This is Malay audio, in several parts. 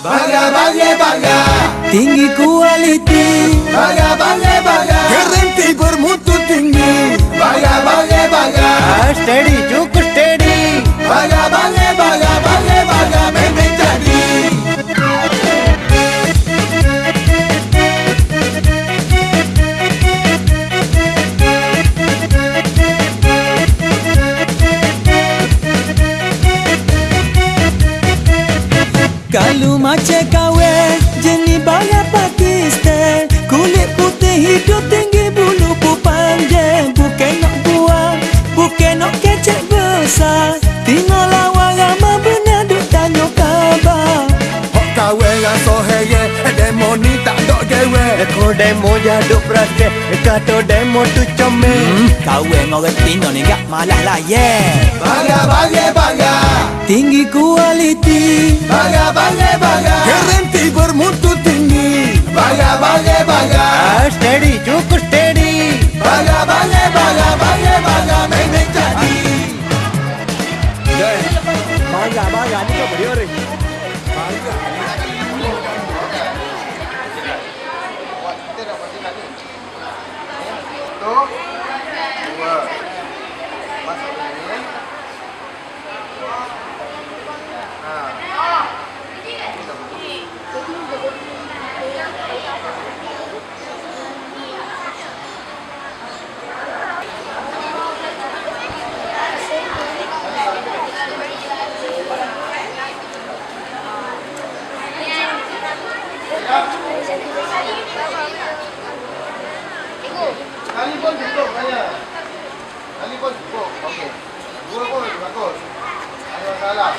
Baga, tinggi kualiti, baga, garanti bermutu tinggi, baga, steady cukup steady, baga, memang jadi. kalau macam kawe jenis baga Pakistan, kulit putih hidup tinggi bulu panjang, bukan nak buang, bukan nak kecek besar, tinggal lawan ramah benar duk tanya khabar. Hok kawe rasa heye, demo ni tak dok gewe. Ko demo jaduk berake, kata demo tu comel. Kawe orang Tino ni gak malah lah yeah. Baga, Tinggi kualiti, baga, garanti bermutu tinggi, baga, steady cukup steady, baga, memang jadi. baga ni kau beri orang. Kali pun cukup saya. Kali pun cukup. Okey. Dua pun bagus. Ada masalah.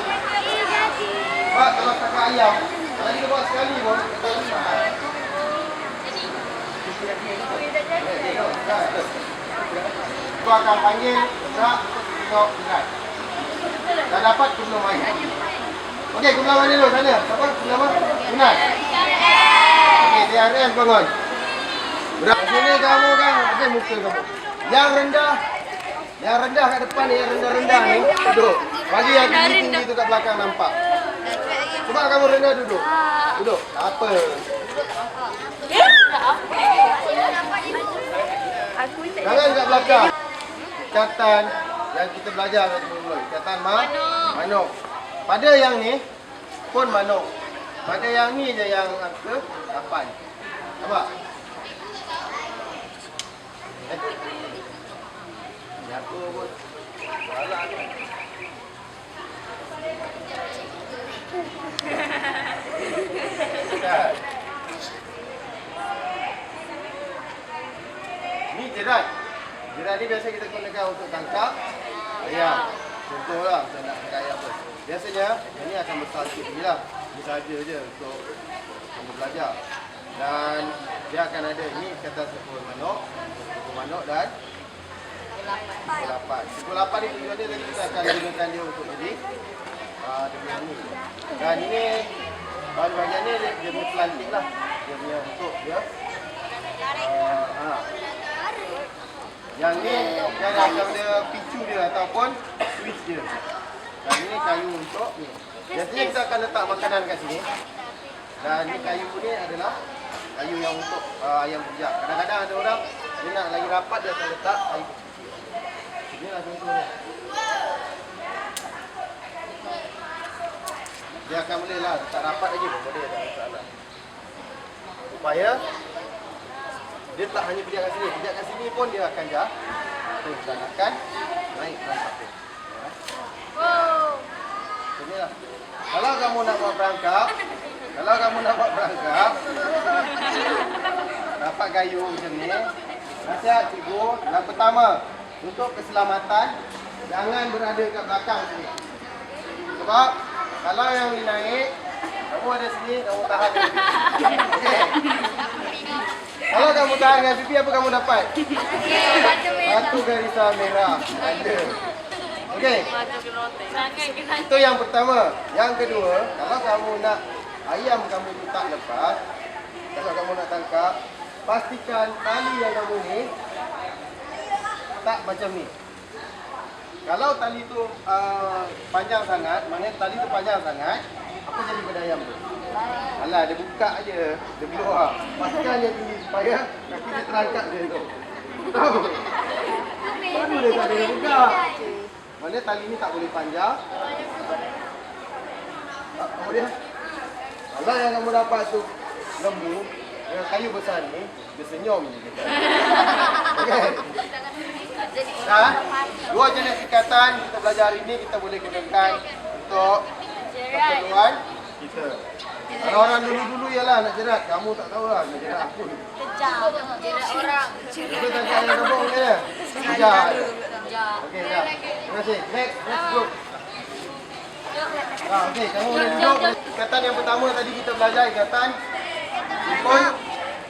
Pak, kalau kakak ayam, kalau kita buat sekali pun, kita boleh mahal. Aku akan panggil Zak untuk berat. Dah dapat sebelum main. Okey, kumpulan mana dulu? Sana. Siapa? Kumpulan apa? Kunal. Okey, TRS bangun. Berat. Sini kamu kan, ada muka kamu. Yang rendah kat depan ni, yang rendah-rendah ni, duduk. Bagi yang tinggi-tinggi tu kat belakang nampak. Cuba kamu rendah duduk. Duduk. Tak apa. Jangan kat belakang. Ikatan yang kita belajar tadi dulu. Ikatan manuk. Pada yang ni pun manuk. Pada yang ni je yang ke 8. Nampak? Aku pun salah ni. Ni jerat. Jerat ni biasa kita gunakan untuk tangkap ayam. Contohlah saya nak tangkap ayam pun. Biasanya ini akan besar sikit lagi lah. Ini saja je untuk belajar. Dan dia akan ada ini kata sepul manuk dan Pukul 8 ni tujuan dia tadi kita akan gunakan dia untuk jadi dia ni. Dan ini bahagian ni dia punya pelantik lah. Dia punya untuk dia. Yang ni dia ada macam picu dia ataupun switch dia. Dan ini kayu untuk ni. Biasanya kita akan letak makanan kat sini. Dan ni kayu ni adalah kayu yang untuk ayam pijak. Kadang-kadang ada orang dia nak lagi rapat dia akan letak kayu. Inilah contohnya. Dia akan bolehlah tak rapat lagi pun boleh, tak masalah. Supaya dia tak hanya pijak kat sini pun dia akan dan akan naik perangkap dia. Inilah. Kalau kamu nak buat perangkap, dapat kayu macam ni. Nasihat cikgu, yang pertama, untuk keselamatan, jangan berada kat belakang sini. Sebab kalau yang ni naik, kamu ada sini, kamu tahan. Okay. Kalau kamu tahan dengan pipi, apa kamu dapat? Satu garisan merah. Ada. Okey. Itu yang pertama. Yang kedua, kalau kamu nak ayam kamu tu tak lepas, kalau kamu nak tangkap, pastikan tali yang kamu ni tak macam ni. Kalau tali tu panjang sangat, maknanya tali tu panjang sangat, Apa jadi pada ayam tu? Alah, dia buka aje, dia keluar. Pastikan dia tinggi supaya kaki dia terangkat dia tu. Tahu? Baru dia tak boleh buka. Mana tali ni tak boleh panjang. Apa dia? Kalau yang kamu dapat tu lembu, dengan kayu besar ni, dia senyum je kita. Okey. Dah, dua jenis ikatan kita belajar hari ni kita boleh gunakan untuk keperluan kita. Kalau orang dulu-dulu ialah nak jerat, kamu tak tahu lah nak jerat aku. Jerat orang. Itu tak ada yang gabung dia. Kejar. Okey, dah. Terima kasih. Next group. Okey, kamu boleh duduk. Ikatan yang pertama tadi kita belajar ikatan simpul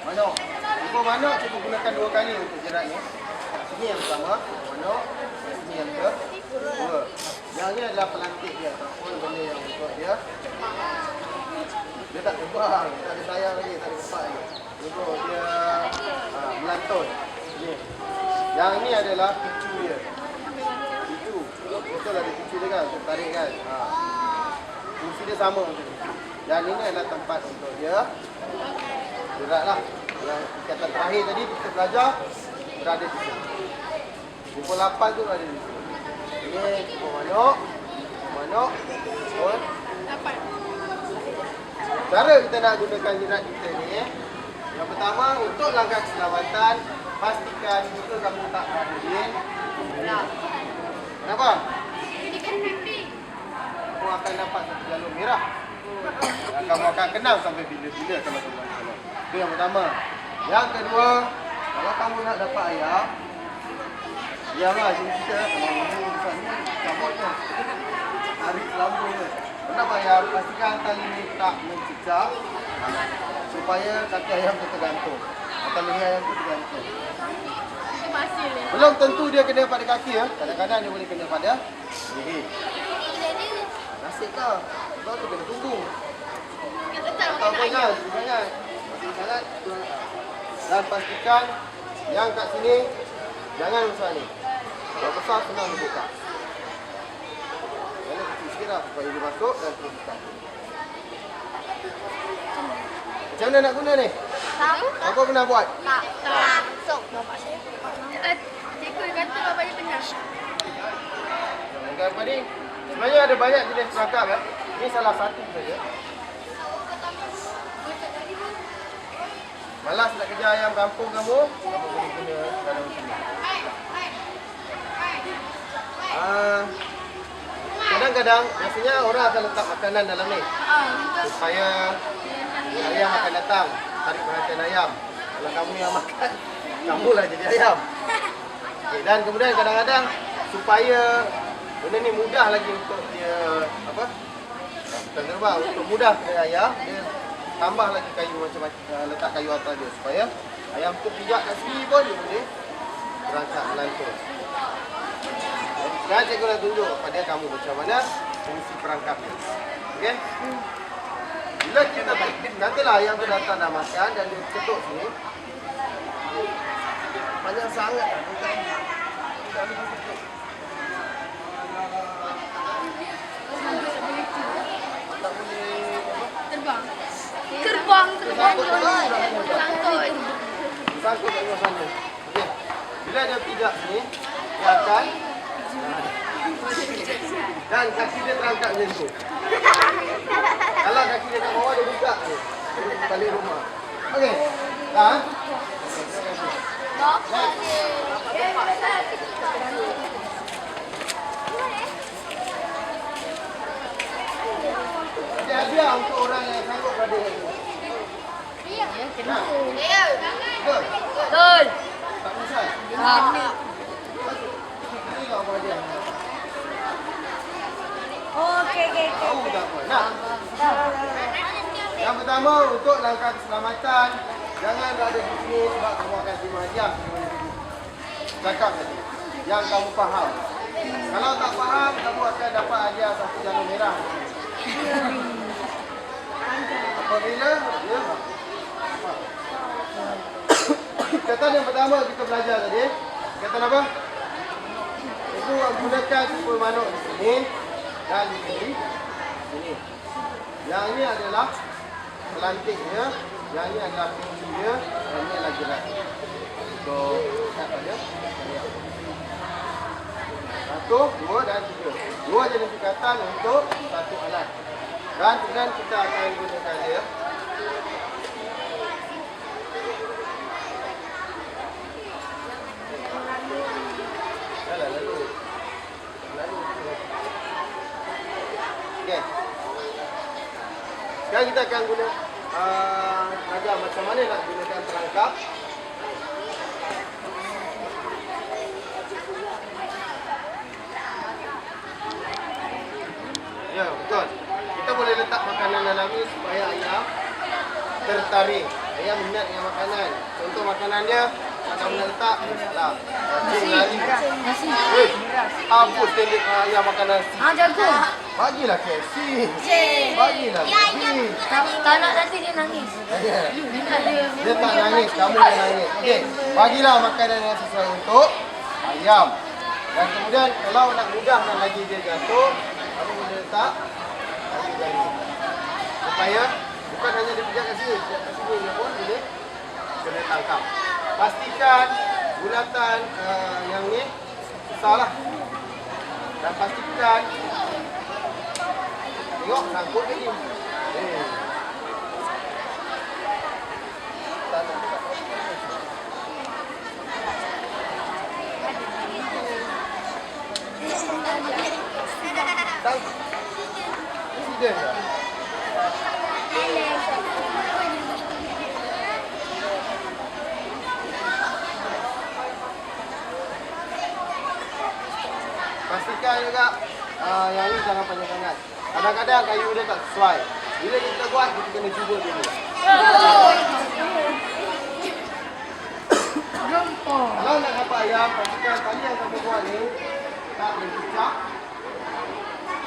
manuk. Simpul manuk kita gunakan dua kali untuk jerat ni. Ini yang pertama, manuk. Ini yang kedua. Yang ni adalah pelantik dia ataupun benda yang untuk dia. Dia tak terbang, tak ada sayang lagi, tak ada kepak lagi. Untuk dia melantun. Ni. Yang ni adalah picu dia. Picu. Betul ada picu dia kan, untuk tarik kan. Fungsi dia sama macam ni. Dan ini adalah tempat untuk dia jerat lah. Yang ikatan terakhir tadi kita belajar berada di sini. Pukul 8 tu berada di sini. Ini pukul manuk. Pukul 8. Cara kita nak gunakan jerat kita ni, yang pertama untuk langkah keselamatan, pastikan muka kamu tak berdiri. Kenapa? Kamu akan dapat satu jalur merah. Dan kamu akan kenal sampai bila-bila kalau kamu kenal. Itu yang pertama. Yang kedua, kalau kamu nak dapat ayam, diamlah sini kita. Kalau kamu besar ni, cabut je. Tarik lambung je. Kenapa ayam? Pastikan tali ni tak mencecah supaya kaki ayam tu tergantung atau leher ayam tu tergantung. Belum tentu dia kena pada kaki ya. Kadang-kadang dia boleh kena pada leher. Nasib kau. Kau tu kena tunggu. Atau jangan. Sangat. Dan pastikan yang kat sini jangan besar ni. Kalau besar senang dibuka. Jangan kecil sikit lah supaya dia masuk dan terus buka. Macam mana nak guna ni? Tahu? Apa pernah buat? Tak. Sok bapak saya. Cikgu kata bapak dia pernah. Perangkap apa ni? Sebenarnya ada banyak jenis perangkap ya. Ini salah satu saja. Malas nak kejar ayam kampung kamu boleh guna dalam sini. Kadang-kadang biasanya orang akan letak makanan dalam ni supaya ayam akan datang, tarik perhatian ayam. Kalau kamu yang makan, kamulah jadi ayam. Okay, dan kemudian kadang-kadang supaya benda ni mudah lagi untuk dia apa? Bukan terbang, untuk mudah kepada ayam, dia tambah lagi kayu macam-macam, letak kayu atas dia supaya ayam tu pijak kat sini pun dia boleh berangkat melantun. Dan cikgu nak tunjuk kepada kamu macam mana fungsi perangkap ni. Okey? Bila kita nantilah ayam tu datang dah makan dan dia ketuk sini. Banyak sangat lah. Tak boleh Terbang. sangkut kat luar sana. Okey. Bila dia pijak sini, dia akan dan kaki dia terangkat macam tu. Kalau kaki dia kat bawah, dia buka je. Dia balik rumah. Okey. Dah? Dia hadiah untuk orang yang sanggup berada kat sini. Betul? Betul. Tak misal? Ini kau apa hadiah? Okey. Tahu tak apa? Nak? Yang pertama, untuk langkah keselamatan, jangan berada di sini sebab kamu akan terima hadiah. Cakap tadi. Yang kamu faham. Kalau tak faham, kamu akan dapat hadiah satu jalur merah. Apabila dia ikatan yang pertama kita belajar tadi, ikatan apa? Itu gunakan simpul manuk di sini dan di sini. Yang ini adalah pelantik dia. Yang ini adalah pincu dia. Yang ini adalah jerat. So, apa dia? Satu, dua dan tiga. Dua jenis ikatan untuk satu alat. Dan kemudian kita akan gunakan dia. Okay. Sekarang kita akan guna ajar macam mana nak gunakan perangkap. Ya, betul. Kita boleh letak makanan dalam ni supaya ayam tertarik. Ayam minat dengan makanan. Contoh makanan dia, kalau nak letak, salah. Cacing lari. Weh, apa standard ayam makan nasi? Jagung. Bagilah KFC. Bagilah beef. Tak nak nanti dia nangis. Dia tak nangis, kamu yang nangis. Okey, bagilah makanan yang sesuai untuk ayam. Dan kemudian kalau nak mudahkan lagi dia jatuh, kamu boleh letak lagi gani. Supaya bukan hanya dia pijak kat sini, kat sini dia pun boleh kena tangkap. Pastikan bulatan yang ni besarlah. Dan pastikan tengok sangkut lagi. Presiden dah. Pastikan juga yang ni jangan panjang sangat. Kadang-kadang kayu dia tak sesuai. Bila kita buat, kita kena cuba dulu. Kalau nak dapat ayam, pastikan tali yang kamu buat ni tak boleh pecah.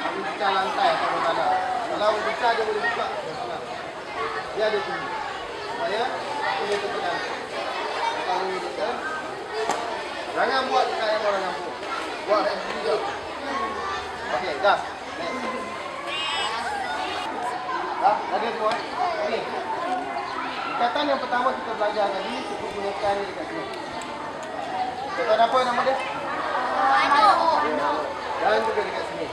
Tak boleh pecah lantai atau tanah. Kalau pecah dia boleh buka. Dia ada tinggi. Supaya boleh terpegang. Kalau ni kita, jangan buat dekat yang orang kampung. Buat dekat sini juga. Okey, dah. Next. Dah, ada semua. Okey. Ikatan yang pertama kita belajar tadi, kita gunakan ni dekat sini. Ikatan apa nama dia? Dan juga dekat sini.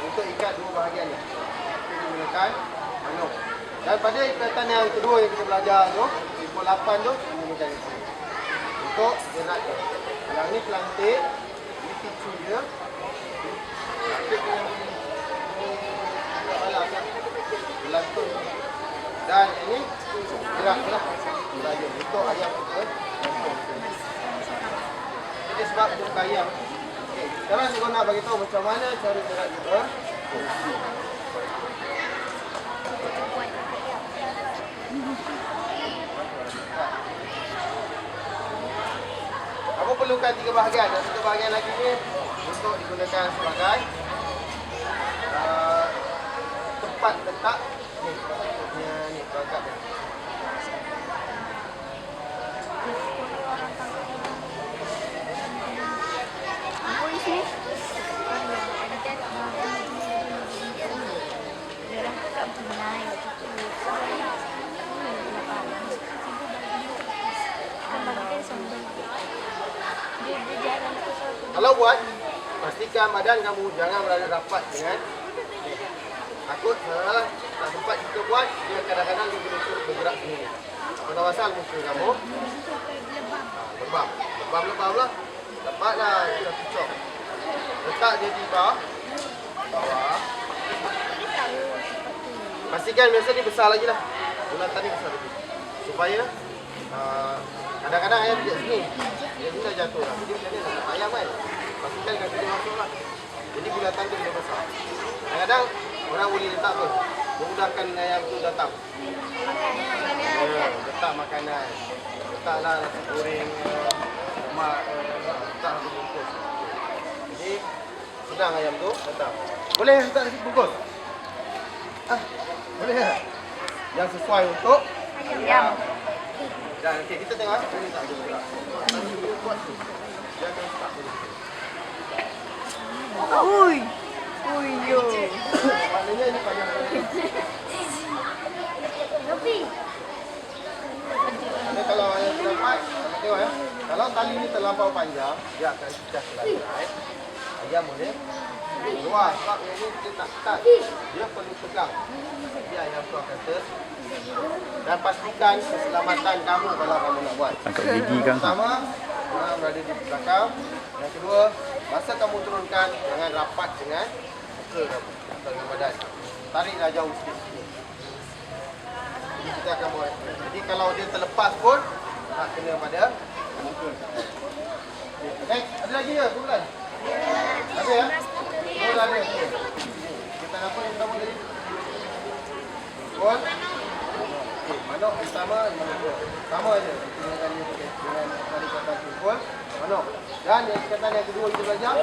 Untuk ikat dua bahagian ni. Kita gunakan manuk. Dan pada ikatan yang kedua yang kita belajar tu, ikut 8 tu, kita gunakan di sini. Untuk jerat dia. Yang ni pelantik, ni picu dia. Pelantik yang ni berlantun. Dan ini jerat lah. Untuk ayam kita. Jadi sebab untuk ayam. Okay. Sekarang saya nak bagi tahu macam mana cara jerat kita. Kamu perlukan 3 bahagian dan 1 bahagian lagi ni untuk digunakan sebagai tempat letak ni perangkap ni. Kalau buat, pastikan badan kamu jangan berada rapat dengan takut tak sempat kita buat, dia kadang-kadang dia boleh bergerak sendiri. Pasal muka kamu lebam lah. Dapatlah kita pucuk. Letak dia di bawah. Pastikan biasa dia besar lagi lah. Bulatan ni besar lagi. Supaya kadang-kadang ayam pijak sini. Dia ni dah jatuh lah. Jadi macam ni nak dapat ayam kan. Pastikan kaki dia masuk lah. Jadi bulatan tu boleh besar. Kadang-kadang orang boleh letak tu. Memudahkan ayam tu datang. Letak makanan. Letaklah nasi goreng, lemak, letak nasi bungkus. Jadi sedang ayam tu datang. Boleh letak nasi bungkus? Boleh tak? Yang sesuai untuk ayam. Dan okay, kita tengok boleh tak dia gerak. Buat tu. Dia akan start dulu. Ui yo. Maknanya ini panjang. Kalau tali ini terlampau panjang, dia akan pecah ke lantai. Ayam boleh keluar. Sebab yang ini dia tak ketat. Dia perlu pegang. Jadi ayam tu akan dan pastikan keselamatan kamu kalau kamu nak buat. Tangkap gigi kan. Pertama, jangan berada di belakang. Yang kedua, masa kamu turunkan, jangan rapat dengan muka kamu atau dengan badan. Tariklah jauh sikit. Kita akan buat. Jadi kalau dia terlepas pun, nak kena pada muka. Next, ada lagi ke kumpulan? Ada ya? Oh, dah ada. Kita apa yang pertama tadi? Pukul. Okey, manok pertama sama aja. Dengan tadi kata pukul, manok. Dan yang kata yang kedua kita belajar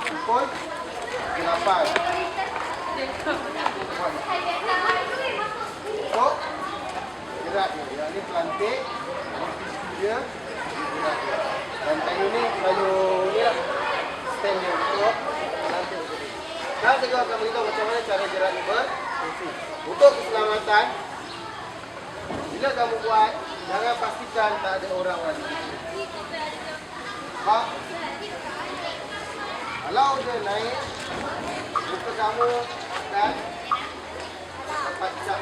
pukul 8. Untuk gerak ni. Yang ni pelantik. Dia gerak dia. Dan kayu ni kayu ni lah. Stand dia untuk pelantik. Dan saya akan beritahu macam mana cara gerak ni berfungsi. Untuk keselamatan, bila kamu buat, jangan pastikan tak ada orang lagi. Sebab kalau dia naik, muka kamu dan dapat cap.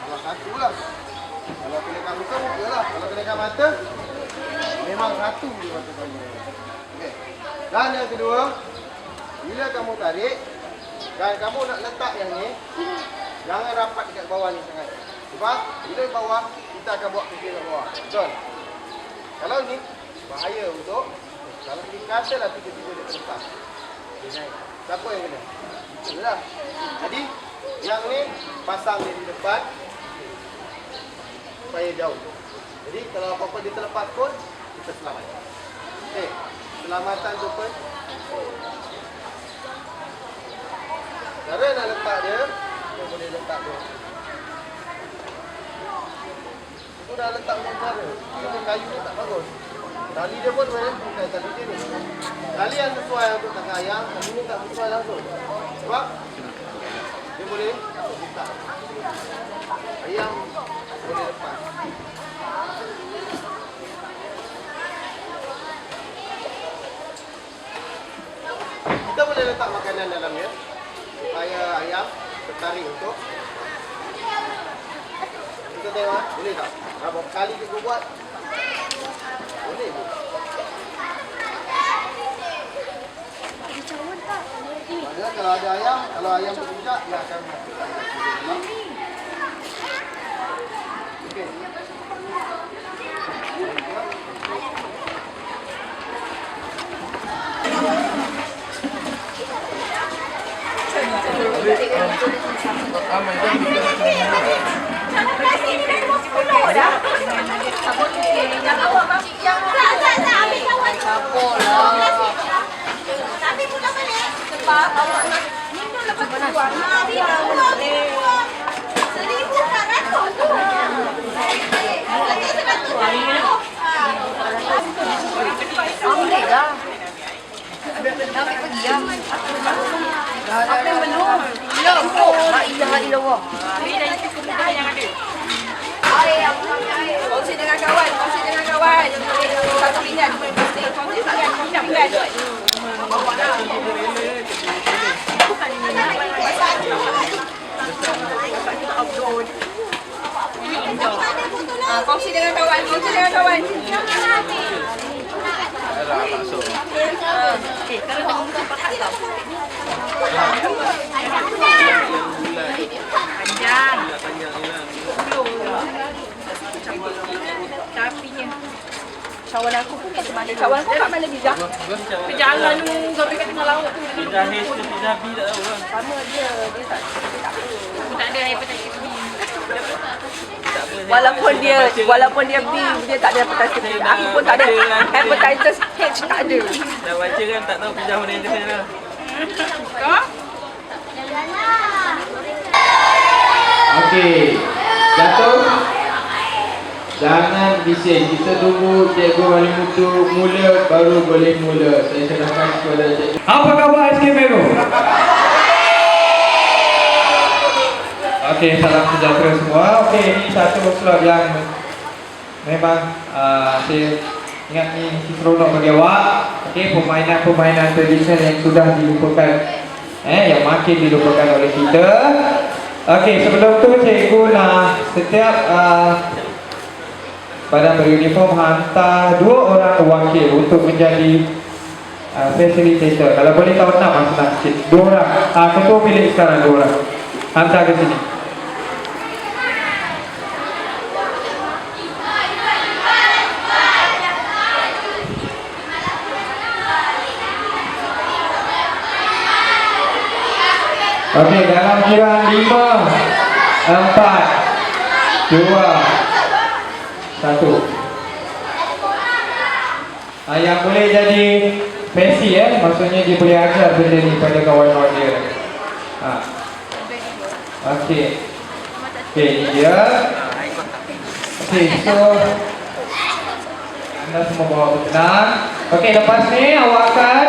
Kalau satu lah. Kalau kenakan muka, muka lah. Kalau kenakan mata, memang satu di mata kamu. Okay. Dan yang kedua, bila kamu tarik, dan kamu nak letak yang ni, jangan rapat dekat bawah ni sangat. Sebab bila bawah, kita akan bawa kaki ke bawah. Betul? Kalau ni, bahaya untuk kalau pergi kata lah tiga-tiga dia terlepas. Dia naik. Siapa yang kena? Itulah. Jadi, yang ni pasang dia di depan supaya jauh. Jadi, kalau apa-apa dia terlepas pun, kita selamat. Okey, keselamatan tu pun. Cara nak letak dia, kita boleh letak dia. Itu dah letak macam cara. Tapi kayu ni tak bagus. Tali dia pun bukan tali dia ni. Tali yang sesuai untuk tangkap ayam, tali ni tak sesuai langsung. Sebab dia boleh letak. Ayam boleh lepas. Kita boleh letak makanan dalam dia supaya ayam tertarik untuk. Kita tengok, boleh tak? Berapa kali kita buat? Boleh pun. Maksudnya kalau ada ayam, kalau ayam terpijak, dia akan masuk dalam. Okey. Kongsi dengan kawan, kongsi dengan kawan. Satu pinggan, kongsi sangat pinggan. Kongsi dengan kawan, kongsi dengan kawan. Kalau nak muka pakat tau. Panjang. Tapinya. Kawan aku pun kat mana? Kawan aku kat mana Bija? Berjalan tu sampai kat tengah laut tu. Dah H ke dah B tak tahu lah. Sama dia tak apa. Aku tak ada hepatitis B. Walaupun dia B, dia tak ada hepatitis B. Aku pun tak ada hepatitis H, tak ada. Dah baca kan tak tahu pejam mana yang kena lah. Kau? Okey, jatuh. Jangan bising. Kita tunggu cikgu wali mutu mula baru boleh mula. Saya serahkan kepada cikgu. Apa khabar SK Mero? Okey, salam sejahtera semua. Okey, ini satu slot yang memang saya ingat ni mesti seronok bagi awak. Okey, permainan tradisional yang sudah dilupakan, yang makin dilupakan oleh kita. Okey, sebelum tu cikgu nak setiap badan beruniform hantar 2 orang wakil untuk menjadi facilitator. Kalau boleh tahun 6 masa nak sikit. 2 orang. Ketua bilik sekarang 2 orang. Hantar ke sini. Okey, dalam kiraan 5, 4, 2, 1. Yang boleh jadi Pesi maksudnya dia boleh ajar benda ni pada kawan-kawan dia. Okey. Okey, ni dia. Okey, so anda semua bawa bertenang. Okey, lepas ni awak akan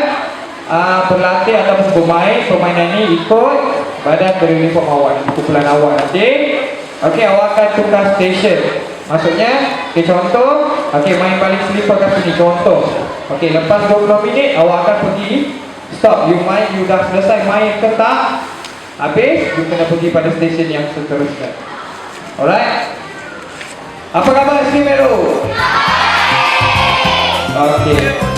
berlatih ataupun bermain permainan ni ikut badan beruniform awak, kumpulan awak nanti. Okey, awak akan tukar station. Maksudnya, contoh, main balik selipar kat sini, contoh. Okey, lepas 20 minit, awak akan pergi stop, you dah selesai main ke tak. Habis, you kena pergi pada stesen yang seterusnya. Alright? Apa khabar SK Meru? Okey.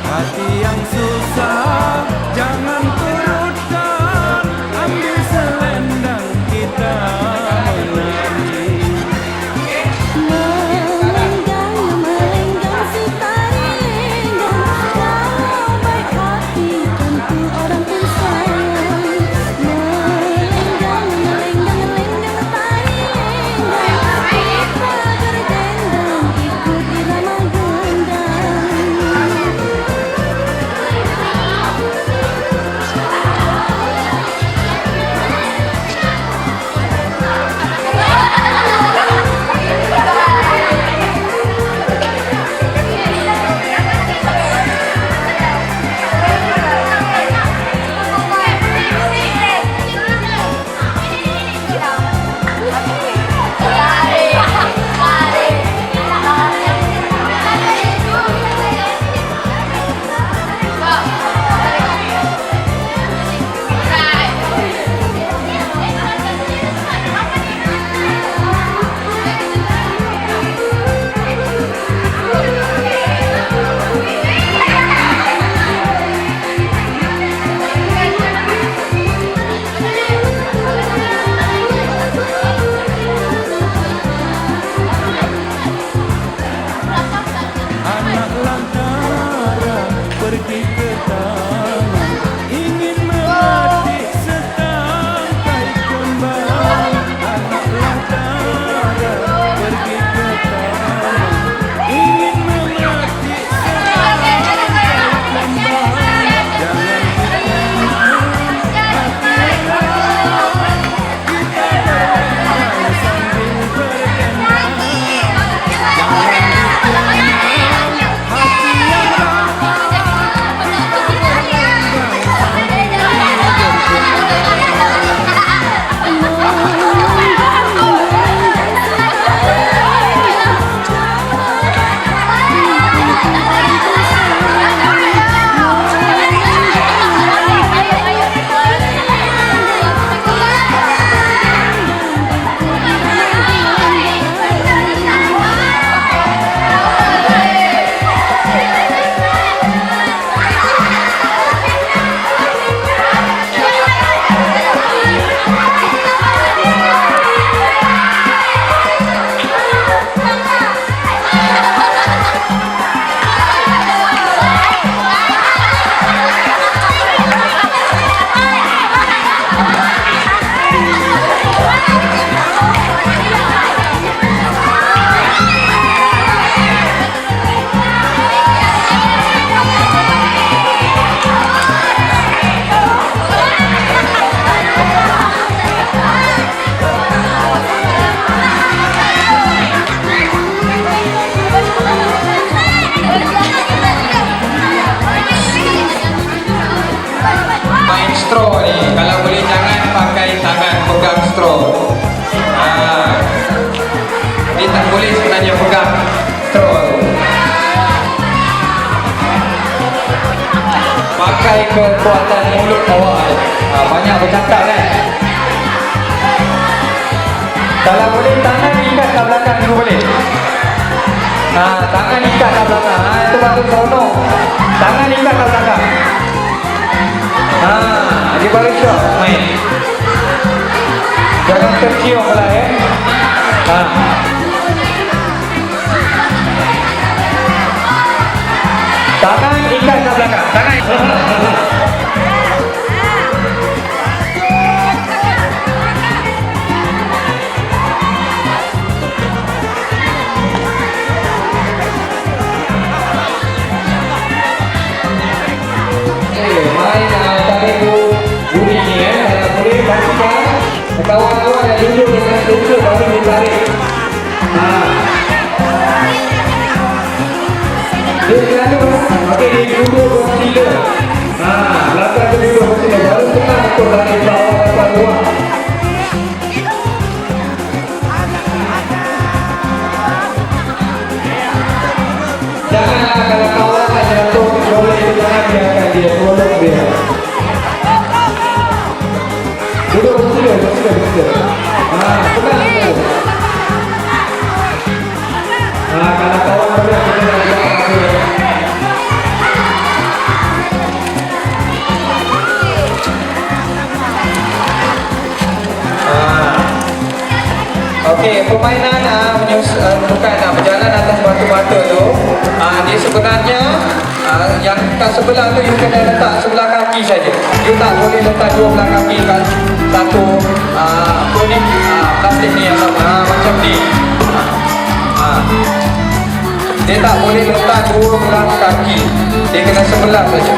Hati yang susah, jangan turutkan, ambil pegang straw tu. Pakai kekuatan mulut awak tu. Banyak bercakap kan. Kalau boleh tangan ikat kat belakang dulu boleh. Tangan ikat kat belakang. Itu baru seronok. Tangan ikat kat belakang. Dia baru syok main. Jangan tercium pula ya. Tangan ikat kat belakang. Tangan. Main tadi tu bunyi ni kalau boleh pastikan kawan-kawan yang duduk dengan duduk baru ditarik. Dia selalu okey dia duduk bersila. Belakang tu duduk bersila baru senang untuk tarik bawah atau luar. Janganlah kalau kawan nak jatuh boleh jangan biarkan dia tolong dia. Duduk bersila. Pegang tu. Kalau kawan boleh kita nak buat apa. Okey, permainan bukan berjalan atas batu-batu tu. Dia sebenarnya yang kat sebelah tu you kena letak sebelah kaki saja. You tak boleh letak dua belah kaki kat satu plastik ni yang sama macam ni. Dia tak boleh letak dua belah kaki. Dia kena sebelah saja.